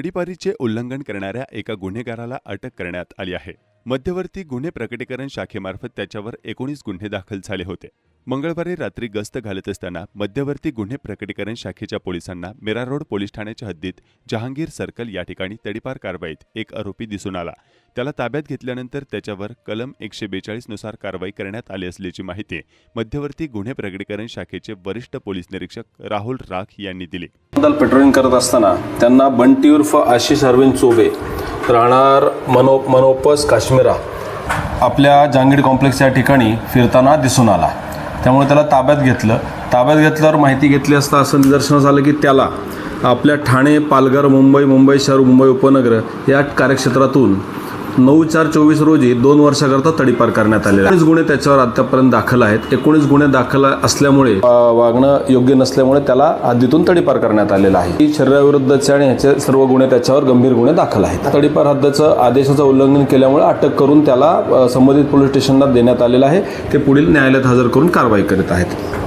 तडीपारीचे उल्लंघन करणाऱ्या एका गुन्हेगाराला अटक करण्यात आली आहे। मध्यवर्ती गुन्हे प्रकटीकरण शाखेमार्फत त्याच्यावर 19 गुन्हे दाखल झाले होते। मंगळवारी रात्री गस्त घालत असताना मध्यवर्ती गुन्हे प्रकटीकरण शाखेच्या पोलिसांना मीरा रोड पोलीस ठाण्याच्या हद्दीत जहांगीर सर्कल या ठिकाणी तडीपार कारवाईत एक आरोपी दिसून आला। त्याला ताब्यात घेतल्यानंतर त्याच्यावर कलम 142 नुसार कारवाई करण्यात आली असल्याची माहिती मध्यवर्ती गुन्हे प्रकटीकरण शाखेचे वरिष्ठ पोलीस निरीक्षक राहुल राख यांनी दिली। पेट्रोलिंग करत असताना त्यांना बंटी उर्फ आशिष अरविंद चोबे राहणार मनोपस काश्मीरा आपल्या जांगीड कॉम्प्लेक्स या ठिकाणी फिरताना दिसून आला। त्यामुळे त्याला ताब्यात घेतल्यावर माहिती घेतली असता असं निदर्शनास आलं की त्याला आपल्या ठाणे, पालघर, मुंबई शहर, मुंबई उपनगर या कार्यक्षेत्रातून 9/4/24 रोजी 2 वर्षाकरता तडीपार करण्यात आले। 19 गुन्हे त्याच्यावर आतापर्यंत दाखल आहेत। 19 गुन्हे दाखल असल्यामुळे वागणं योग्य नसल्यामुळे त्याला हद्दीतून तडीपार करण्यात आलेला आहे। शरीराविरुद्धचे आणि ह्याचे सर्व गुन्हे त्याच्यावर गंभीर गुन्हे दाखल आहेत। तडीपार हद्दीचं आदेशाचं उल्लंघन केल्यामुळे अटक करून त्याला संबंधित पोलीस स्टेशनला देण्यात आलेलं आहे। ते पुढील न्यायालयात हजर करून कारवाई करीत आहेत।